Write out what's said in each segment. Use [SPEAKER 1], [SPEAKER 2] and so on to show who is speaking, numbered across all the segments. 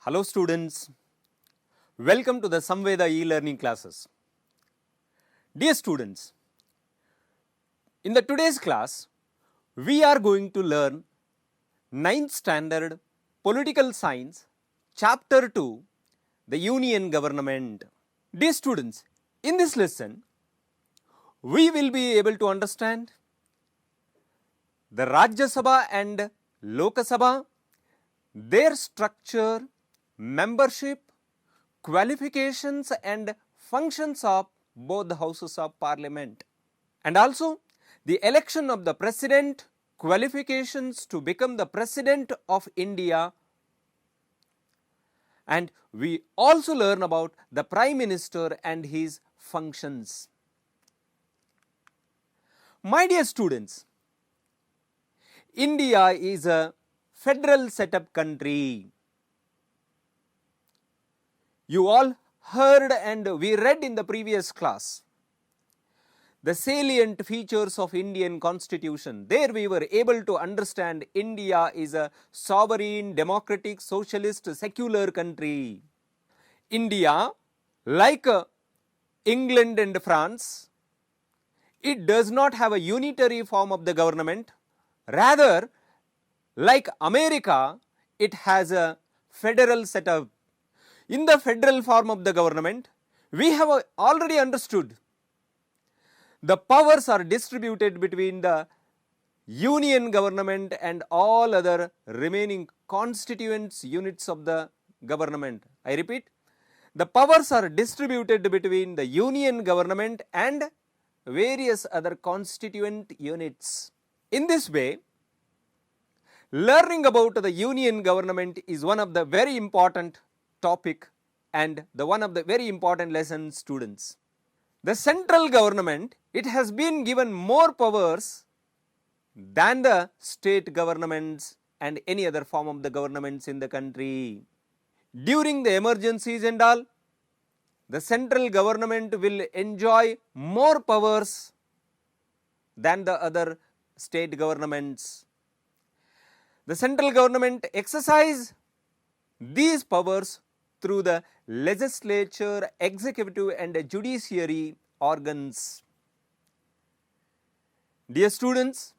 [SPEAKER 1] Hello students, welcome to the Samveda e-learning classes. Dear students, in the today's class, we are going to learn 9th standard political science chapter 2, the union government. Dear students, in this lesson, we will be able to understand the Rajya Sabha and Loka Sabha, their structure, membership, qualifications and functions of both the houses of parliament, and also the election of the president, qualifications to become the president of India, and we also learn about the prime minister and his functions. My dear students, India is a federal setup country. You all heard and we read in the previous class the salient features of Indian constitution. There we were able to understand India is a sovereign, democratic, socialist, secular country. India, like England and France, it does not have a unitary form of the government. Rather, like America, it has a federal setup. In the federal form of the government, we have already understood the powers are distributed between the union government and all other remaining constituent units of the government. I repeat, the powers are distributed between the union government and various other constituent units. In this way, learning about the union government is one of the very important topic and one of the very important lessons, students. The central government, it has been given more powers than the state governments and any other form of the governments in the country. During the emergencies and all, the central government will enjoy more powers than the other state governments. The central government exercise these powers through the legislature, executive and judiciary organs. Dear students,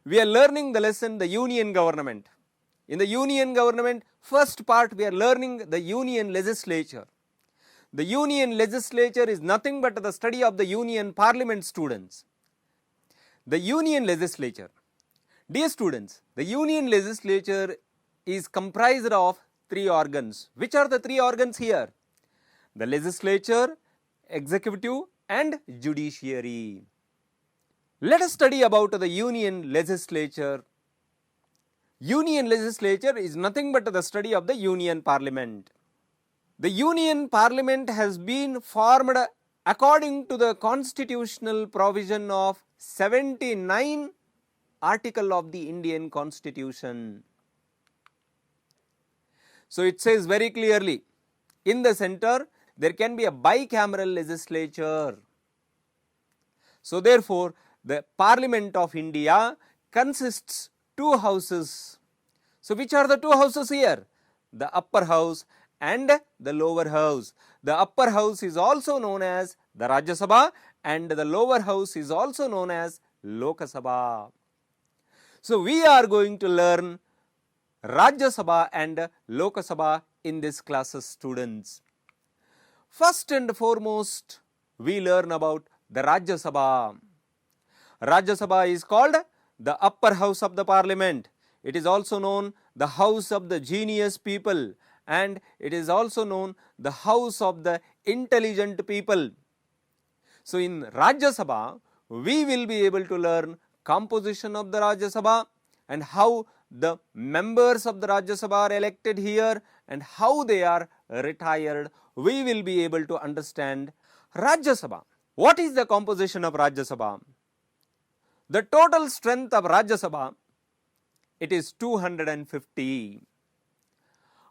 [SPEAKER 1] we are learning the lesson the union government. In the union government, first part we are learning the union legislature. The union legislature is nothing but the study of the union parliament, students. The union legislature. Dear students, the union legislature is comprised of three organs. Which are the three organs here? The legislature, executive and judiciary. Let us study about the union legislature. Union legislature is nothing but the study of the union parliament. The union parliament has been formed according to the constitutional provision of 79 article of the Indian Constitution. So it says very clearly, in the center there can be a bicameral legislature. So therefore, the Parliament of India consists two houses. So which are the two houses here? The upper house and the lower house. The upper house is also known as the Rajya Sabha and the lower house is also known as Loka Sabha. So we are going to learn Rajya Sabha and Loka Sabha in this classes, students. First and foremost, we learn about the Rajya Sabha. Rajya Sabha is called the upper house of the parliament. It is also known the house of the genius people and it is also known the house of the intelligent people. So in Rajya Sabha, we will be able to learn composition of the Rajya Sabha and how the members of the Rajya Sabha are elected here and how they are retired. We will be able to understand Rajya Sabha. What is the composition of Rajya Sabha? The total strength of Rajya Sabha, it is 250.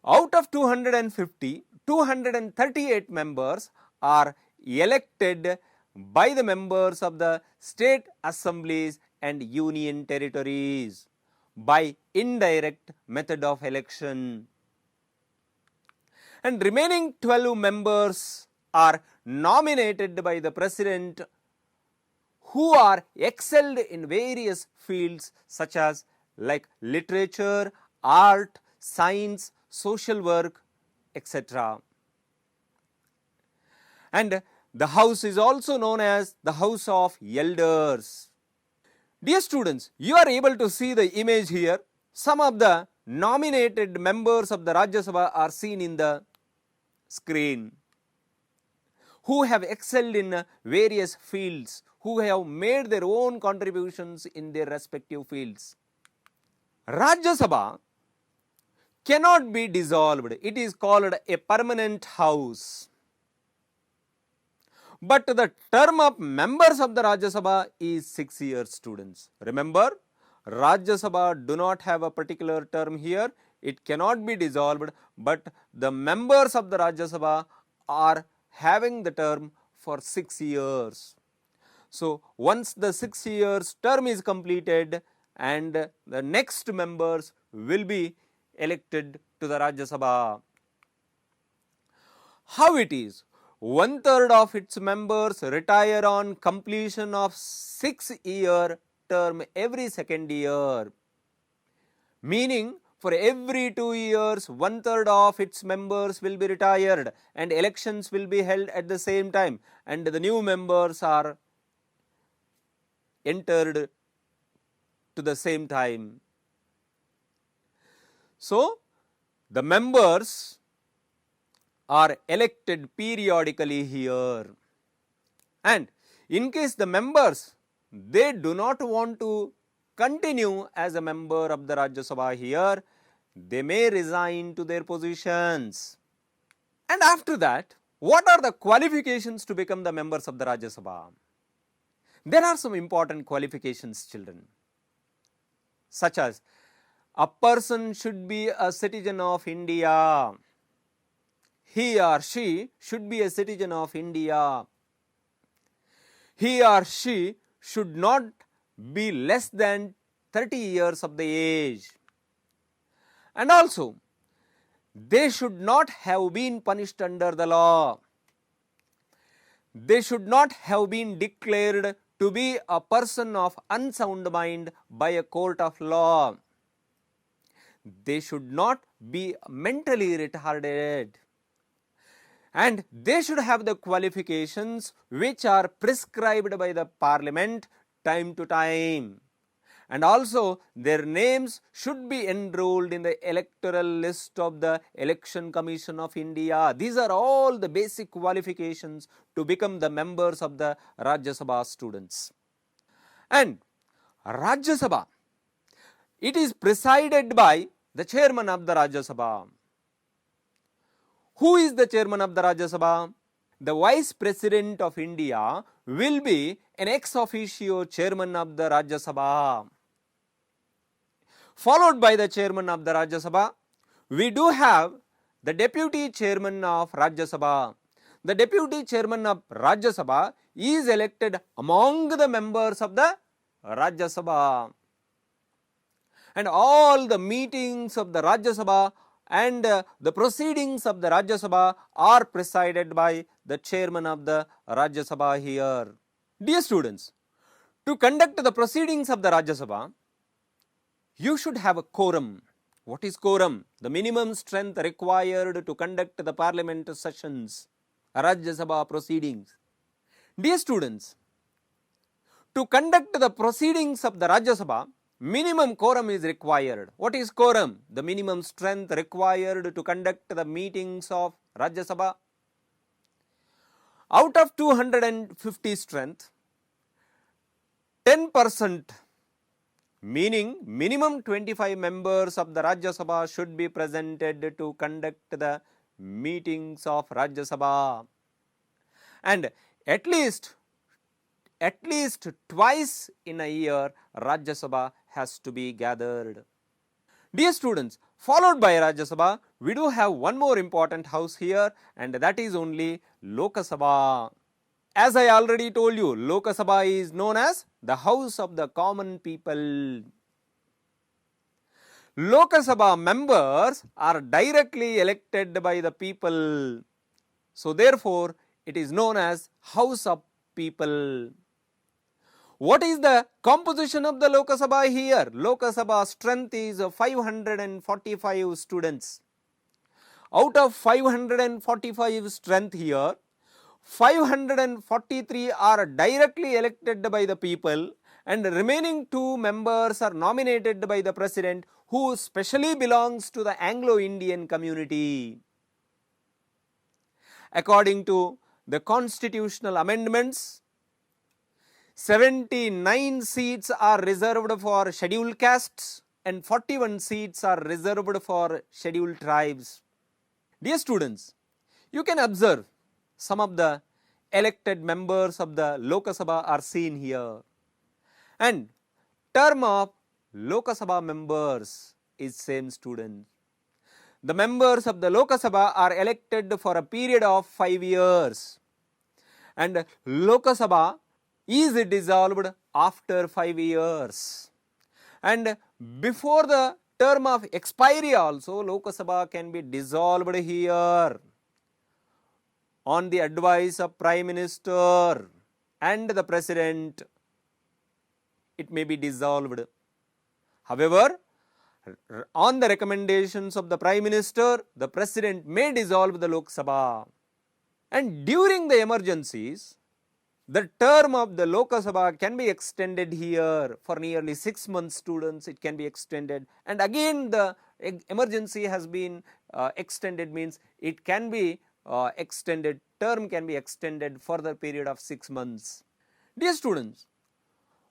[SPEAKER 1] Out of 250, 238 members are elected by the members of the state assemblies and union territories by indirect method of election. And remaining 12 members are nominated by the President who are excelled in various fields such as like literature, art, science, social work, etc. And the house is also known as the House of Elders. Dear students, you are able to see the image here. Some of the nominated members of the Rajya Sabha are seen in the screen, who have excelled in various fields, who have made their own contributions in their respective fields. Rajya Sabha cannot be dissolved. It is called a permanent house. But the term of members of the Rajya Sabha is 6 years, students. Remember, Rajya Sabha do not have a particular term here. It cannot be dissolved, but the members of the Rajya Sabha are having the term for 6 years. So, once the 6 years term is completed and the next members will be elected to the Rajya Sabha. How it is? 1/3 of its members retire on completion of 6-year term every second year. Meaning, for every 2 years, 1/3 of its members will be retired and elections will be held at the same time, and the new members are entered to the same time. So, the members are elected periodically here, and in case the members they do not want to continue as a member of the Rajya Sabha here, they may resign to their positions. And after that, what are the qualifications to become the members of the Rajya Sabha? There are some important qualifications, children, such as a person should be a citizen of India. He or she should be a citizen of India. He or she should not be less than 30 years of the age. And also, they should not have been punished under the law. They should not have been declared to be a person of unsound mind by a court of law. They should not be mentally retarded. And they should have the qualifications which are prescribed by the Parliament time to time. And also, their names should be enrolled in the electoral list of the Election Commission of India. These are all the basic qualifications to become the members of the Rajya Sabha, students. And Rajya Sabha, it is presided by the chairman of the Rajya Sabha. Who is the chairman of the Rajya Sabha? The Vice President of India will be an ex officio chairman of the Rajya Sabha. Followed by the chairman of the Rajya Sabha, we do have the deputy chairman of Rajya Sabha. The deputy chairman of Rajya Sabha is elected among the members of the Rajya Sabha. And all the meetings of the Rajya Sabha and the proceedings of the Rajya Sabha are presided by the chairman of the Rajya Sabha here. Dear students, to conduct the proceedings of the Rajya Sabha, you should have a quorum. What is quorum? The minimum strength required to conduct the parliament sessions, Rajya Sabha proceedings. Dear students, to conduct the proceedings of the Rajya Sabha, minimum quorum is required. What is quorum? The minimum strength required to conduct the meetings of Rajya Sabha. Out of 250 strength, 10%, meaning minimum 25 members of the Rajya Sabha should be presented to conduct the meetings of Rajya Sabha. And at least twice in a year, Rajya Sabha has to be gathered. Dear students, followed by Rajya Sabha, we do have one more important house here, and that is only Lok Sabha. As I already told you, Lok Sabha is known as the house of the common people. Lok Sabha members are directly elected by the people. So therefore, it is known as House of People. What is the composition of the Lok Sabha here? Lok Sabha strength is 545 students. Out of 545 strength here, 543 are directly elected by the people and remaining 2 members are nominated by the president, who specially belongs to the Anglo-Indian community. According to the constitutional amendments, 79 seats are reserved for scheduled castes and 41 seats are reserved for scheduled tribes. Dear students, you can observe some of the elected members of the Lok Sabha are seen here, and term of Lok Sabha members is same students. The members of the Lok Sabha are elected for a period of 5 years, and Lok Sabha is dissolved after 5 years, and before the term of expiry also Lok Sabha can be dissolved here on the advice of Prime Minister and the President. It may be dissolved. However, on the recommendations of the Prime Minister, the President may dissolve the Lok Sabha. And during the emergencies, the term of the Lok Sabha can be extended here for nearly 6 months. Students, it can be extended, and again the emergency has been extended, means it can be extended, term can be extended for the period of 6 months. Dear students,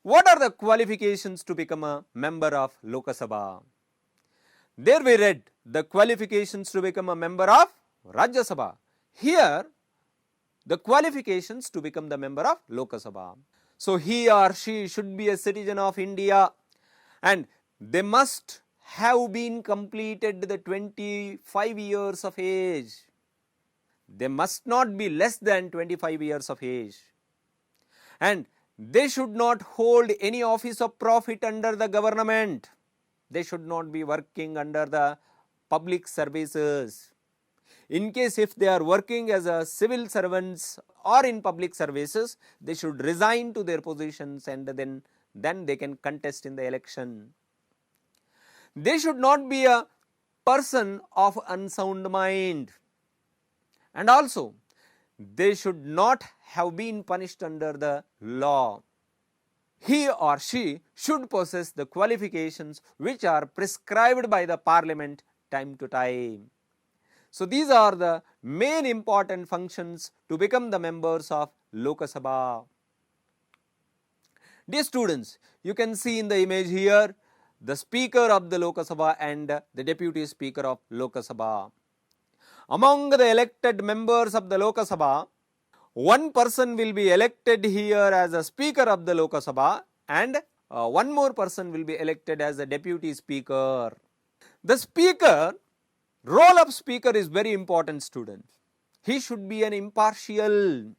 [SPEAKER 1] what are the qualifications to become a member of Lok Sabha? There we read the qualifications to become a member of Rajya Sabha. Here the qualifications to become the member of Lok Sabha. So he or she should be a citizen of India, and they must have been completed the 25 years of age. They must not be less than 25 years of age, and they should not hold any office of profit under the government. They should not be working under the public services. In case if they are working as a civil servants or in public services, they should resign to their positions, and then they can contest in the election. They should not be a person of unsound mind, and also they should not have been punished under the law. He or she should possess the qualifications which are prescribed by the Parliament time to time. So these are the main important functions to become the members of Lok Sabha. Dear students, you can see in the image here the Speaker of the Lok Sabha and the Deputy Speaker of Lok Sabha. Among the elected members of the Lok Sabha, one person will be elected here as a Speaker of the Lok Sabha, and one more person will be elected as a Deputy Speaker. The Speaker, role of Speaker is very important, students. He should be an impartial,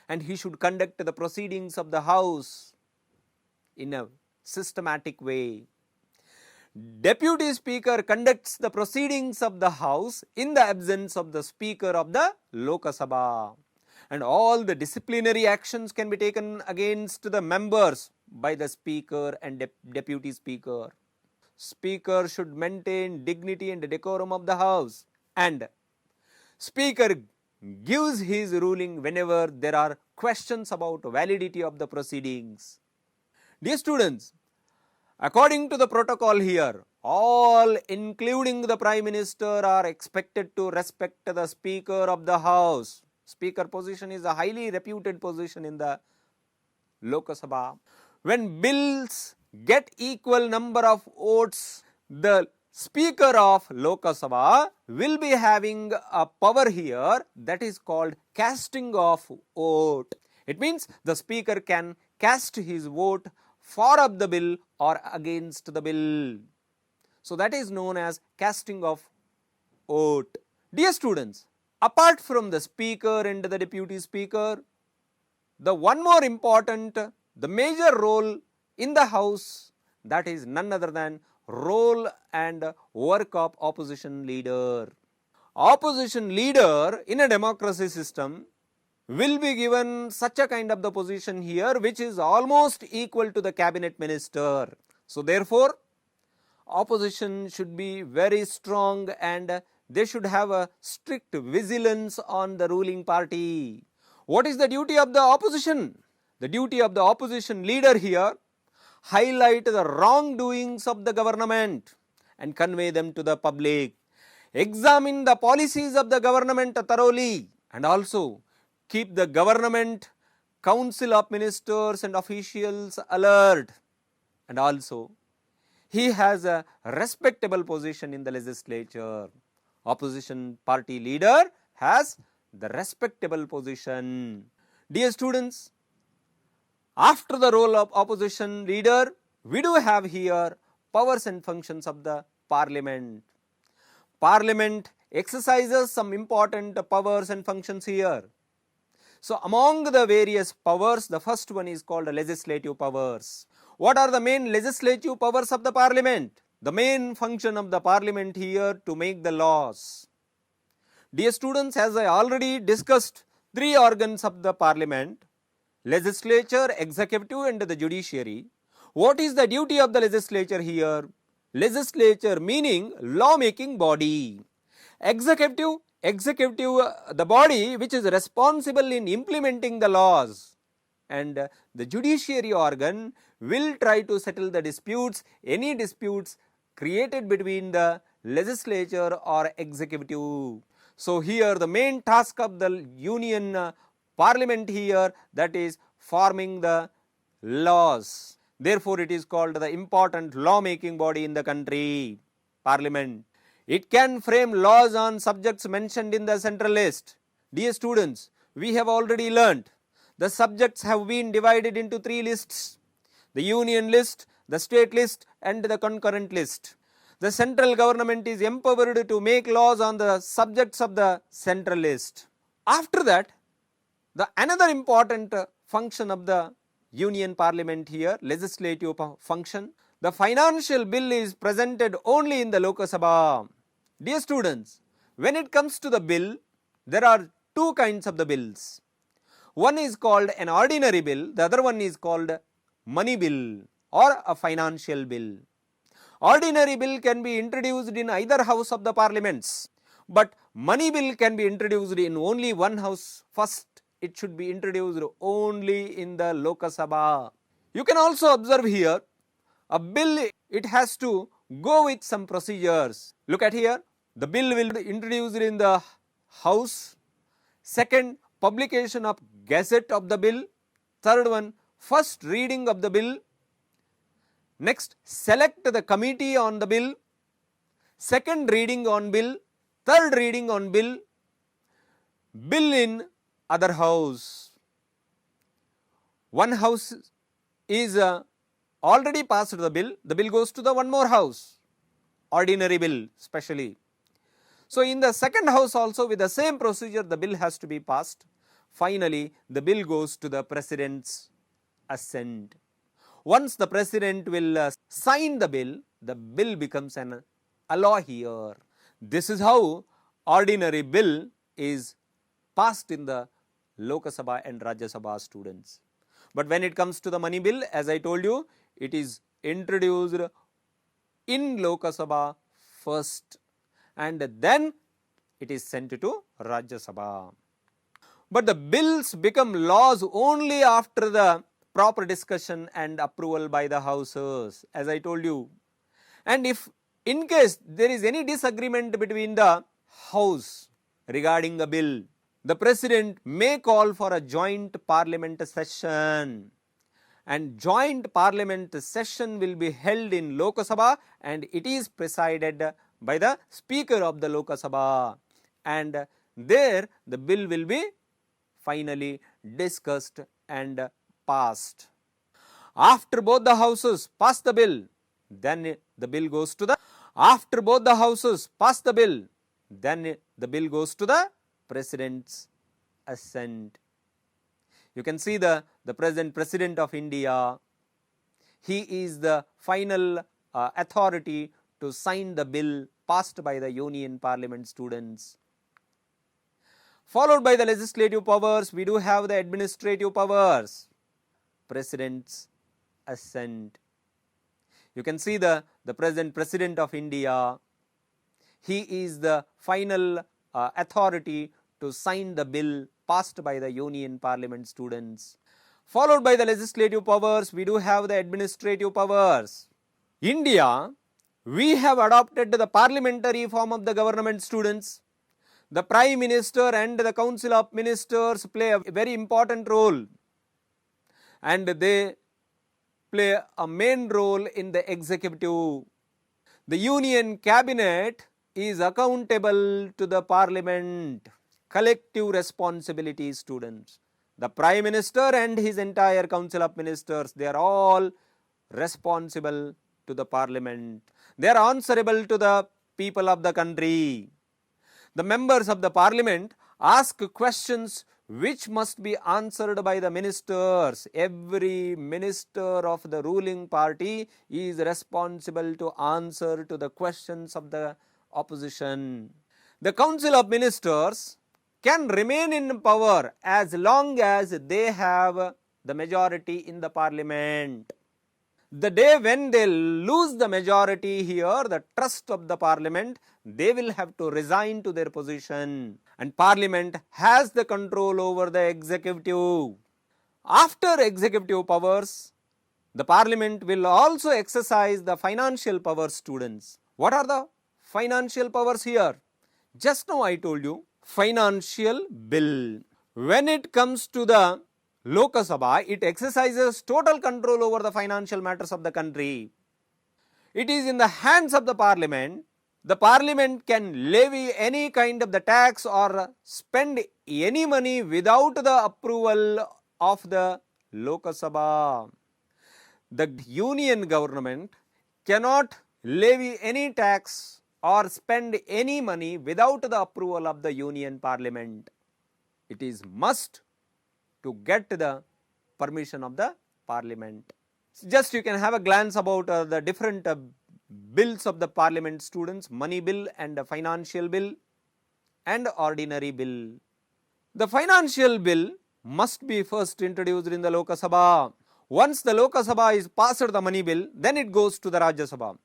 [SPEAKER 1] and he should conduct the proceedings of the House in a systematic way. Deputy Speaker conducts the proceedings of the House in the absence of the Speaker of the Lok Sabha, and all the disciplinary actions can be taken against the members by the Speaker and Deputy Speaker. Speaker should maintain dignity and decorum of the House, and Speaker gives his ruling whenever there are questions about validity of the proceedings. Dear students, according to the protocol here, all including the Prime Minister are expected to respect the Speaker of the House. Speaker position is a highly reputed position in the Lok Sabha. When bills get equal number of votes, the Speaker of Lok Sabha will be having a power here that is called casting of vote. It means the Speaker can cast his vote for of the bill or against the bill. So that is known as casting of vote. Dear students, apart from the Speaker and the Deputy Speaker, the one more important, the major role in the House, that is none other than role and work of opposition leader. Opposition leader in a democracy system will be given such a kind of the position here which is almost equal to the cabinet minister. So therefore, opposition should be very strong and they should have a strict vigilance on the ruling party. What is the duty of the opposition? The duty of the opposition leader here, highlight the wrongdoings of the government and convey them to the public. Examine the policies of the government thoroughly and also keep the government council of ministers and officials alert. And also, he has a respectable position in the legislature. Opposition party leader has the respectable position. Dear students, after the role of opposition leader, we do have here powers and functions of the parliament. Parliament exercises some important powers and functions here. So among the various powers, the first one is called legislative powers. What are the main legislative powers of the parliament? The main function of the parliament here to make the laws. Dear students, as I already discussed, three organs of the parliament: legislature, executive and the judiciary. What is the duty of the legislature here? Legislature meaning law-making body. Executive, the body which is responsible in implementing the laws. And the judiciary organ will try to settle the disputes, any disputes created between the legislature or executive. So here the main task of the union parliament here, that is forming the laws. Therefore it is called the important law-making body in the country, parliament. It can frame laws on subjects mentioned in the central list. Dear students, we have already learnt the subjects have been divided into three lists: the union list, the state list and the concurrent list. The central government is empowered to make laws on the subjects of the central list. After that, the another important function of the union parliament here, legislative function, the financial bill is presented only in the Lok Sabha. Dear students, when it comes to the bill, there are two kinds of the bills. One is called an ordinary bill, the other one is called money bill or a financial bill. Ordinary bill can be introduced in either house of the parliaments, but money bill can be introduced in only one house. First, it should be introduced only in the Lok Sabha. You can also observe here, a bill, it has to go with some procedures. Look at here, the bill will be introduced in the house. Second, publication of gazette of the bill. Third one, first reading of the bill. Next, select the committee on the bill. Second reading on bill. Third reading on bill. Bill in other house. One house is already passed the bill goes to the one more house, ordinary bill specially. So in the second house also with the same procedure the bill has to be passed. Finally, the bill goes to the president's assent. Once the president will sign the bill becomes a law here. This is how ordinary bill is passed in the Lok Sabha and Rajya Sabha, students. But when it comes to the money bill, as I told you, it is introduced in Lok Sabha first and then it is sent to Rajya Sabha. But the bills become laws only after the proper discussion and approval by the houses, as I told you. And if in case there is any disagreement between the house regarding a bill, the president may call for a joint parliament session, and joint parliament session will be held in Lok Sabha and it is presided by the speaker of the Lok Sabha, and there the bill will be finally discussed and passed. After both the houses pass the bill, then the bill goes to the president's assent. You can see the present president of India. He is the final authority to sign the bill passed by the Union Parliament, students. Followed by the legislative powers, we do have the administrative powers. President's assent. You can see the present President of India. He is the final authority to sign the bill passed by the Union Parliament, students. Followed by the legislative powers, we do have the administrative powers. India, we have adopted the parliamentary form of the government, students. The Prime Minister and the Council of Ministers play a very important role, and they play a main role in the executive. The Union Cabinet is accountable to the Parliament. Collective responsibility, students. The Prime Minister and his entire Council of Ministers, they are all responsible to the Parliament. They are answerable to the people of the country. The members of the Parliament ask questions which must be answered by the ministers. Every minister of the ruling party is responsible to answer to the questions of the opposition. The Council of Ministers can remain in power as long as they have the majority in the Parliament. The day when they lose the majority here, the trust of the Parliament, they will have to resign to their position, and Parliament has the control over the executive. After executive powers, the Parliament will also exercise the financial powers, students. What are the financial powers here? Just now I told you, financial bill. When it comes to the Lok Sabha, it exercises total control over the financial matters of the country. It is in the hands of the Parliament. The Parliament can levy any kind of the tax or spend any money without the approval of the Lok Sabha. The Union government cannot levy any tax or spend any money without the approval of the Union Parliament. It is must to get the permission of the Parliament. Just you can have a glance about the different bills of the Parliament, students. Money bill and a financial bill and ordinary bill. The financial bill must be first introduced in the Lok Sabha. Once the Lok Sabha is passed the money bill, then it goes to the Rajya Sabha.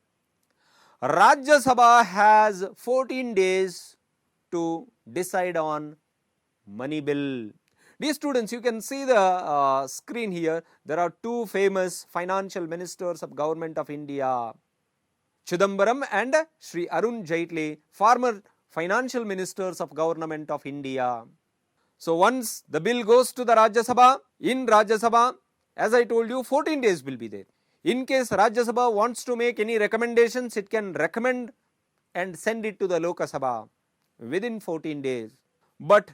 [SPEAKER 1] Rajya Sabha has 14 days to decide on money bill. Dear students, you can see the screen here. There are two famous financial ministers of Government of India, Chidambaram and Sri Arun Jaitley, former financial ministers of Government of India. So once the bill goes to the Rajya Sabha, in Rajya Sabha, as I told you, 14 days will be there. In case Rajya Sabha wants to make any recommendations, it can recommend and send it to the Lok Sabha within 14 days. But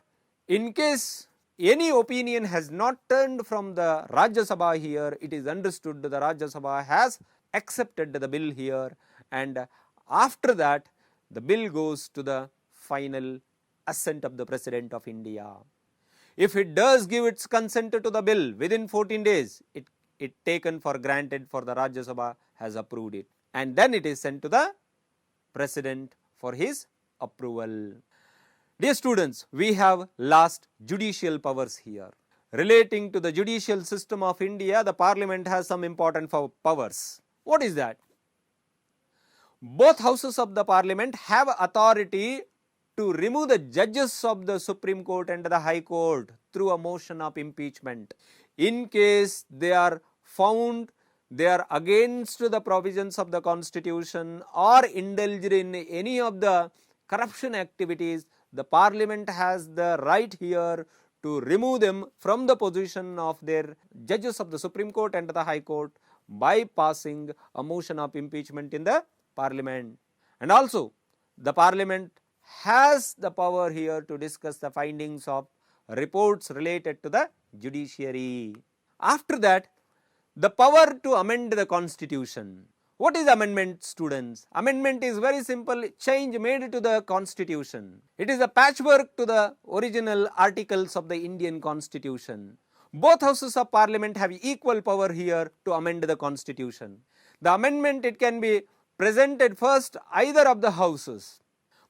[SPEAKER 1] in case any opinion has not turned from the Rajya Sabha here, it is understood that the Rajya Sabha has accepted the bill here, and after that the bill goes to the final assent of the President of India. If it does give its consent to the bill within 14 days, it taken for granted, for the Rajya Sabha has approved it, and then it is sent to the President for his approval. Dear students, we have last judicial powers here. Relating to the judicial system of India, the Parliament has some important powers. What is that? Both houses of the Parliament have authority to remove the judges of the Supreme Court and the High Court through a motion of impeachment. In case they are found they are against the provisions of the Constitution or indulged in any of the corruption activities, the Parliament has the right here to remove them from the position of their judges of the Supreme Court and the High Court by passing a motion of impeachment in the Parliament. And also, the Parliament has the power here to discuss the findings of reports related to the judiciary. After that, the power to amend the Constitution. What is amendment, students? Amendment is very simple, change made to the Constitution. It is a patchwork to the original articles of the Indian Constitution. Both houses of Parliament have equal power here to amend the Constitution. The amendment, it can be presented first either of the houses.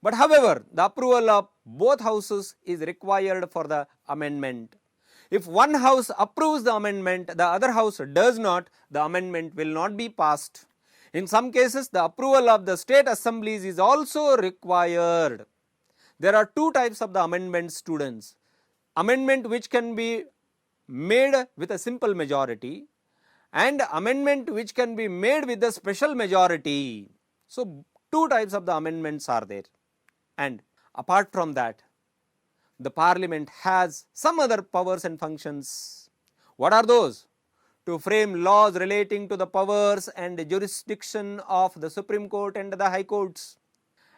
[SPEAKER 1] But however, the approval of both houses is required for the amendment. If one house approves the amendment, the other house does not, the amendment will not be passed. In some cases, the approval of the state assemblies is also required. There are two types of the amendment, students. Amendment which can be made with a simple majority and amendment which can be made with a special majority. So, two types of the amendments are there. And apart from that, the parliament has some other powers and functions. What are those? To frame laws relating to the powers and jurisdiction of the Supreme Court and the High Courts.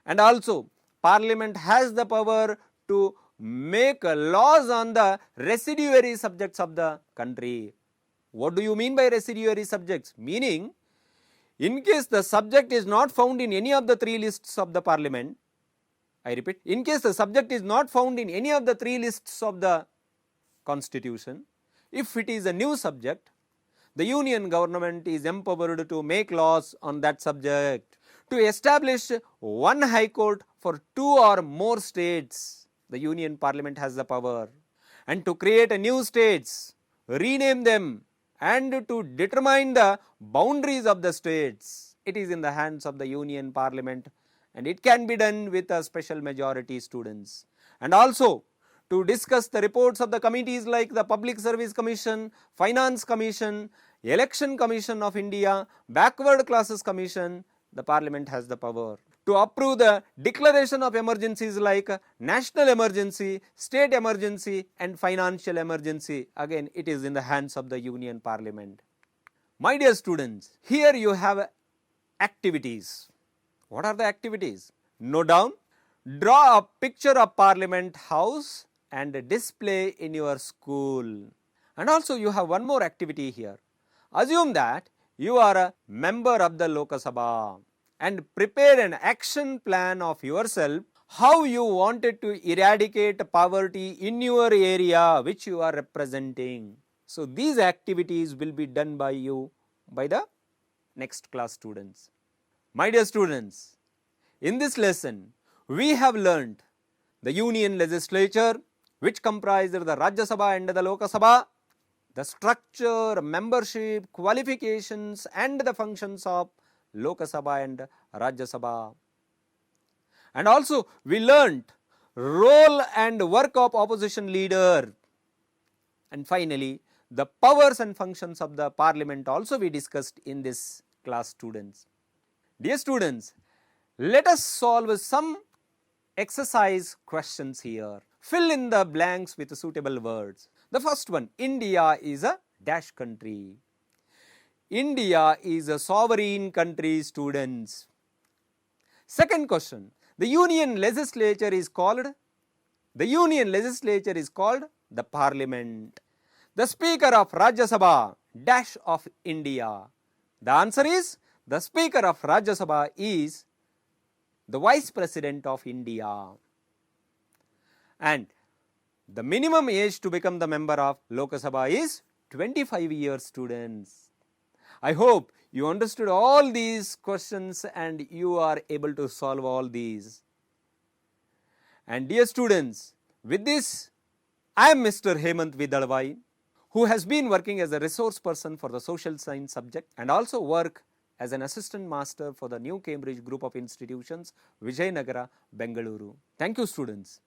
[SPEAKER 1] And also, parliament has the power to make laws on the residuary subjects of the country. What do you mean by residuary subjects? Meaning, in case the subject is not found in any of the three lists of the parliament, I repeat, in case the subject is not found in any of the three lists of the constitution, if it is a new subject, the union government is empowered to make laws on that subject. To establish one high court for two or more states, the union parliament has the power. And to create a new states, rename them, and to determine the boundaries of the states, it is in the hands of the union parliament, and it can be done with a special majority, students. And also, to discuss the reports of the committees like the Public Service Commission, Finance Commission, Election Commission of India, Backward Classes Commission, the parliament has the power. To approve the declaration of emergencies like national emergency, state emergency and financial emergency, again it is in the hands of the union parliament. My dear students, here you have activities. What are the activities? Note down, draw a picture of Parliament House and display in your school. And also you have one more activity here. Assume that you are a member of the Lok Sabha and prepare an action plan of yourself how you wanted to eradicate poverty in your area which you are representing. So these activities will be done by you by the next class students. My dear students, in this lesson, we have learnt the union legislature which comprises the Rajya Sabha and the Lok Sabha, the structure, membership, qualifications and the functions of Lok Sabha and Rajya Sabha. And also we learnt role and work of opposition leader. And finally, the powers and functions of the parliament also we discussed in this class, students. Dear students, let us solve some exercise questions here. Fill in the blanks with suitable words. The first one, India is a dash country. India is a sovereign country, students. Second question, the union legislature is called the parliament. The speaker of Rajya Sabha dash of India. The answer is, the speaker of Rajya Sabha is the vice president of India. And the minimum age to become the member of Lok Sabha is 25 years, students. I hope you understood all these questions and you are able to solve all these. And dear students, with this, I am Mr. Hemant Vidalvai, who has been working as a resource person for the social science subject and also work as an assistant master for the New Cambridge Group of Institutions, Vijayanagara, Bengaluru. Thank you, students.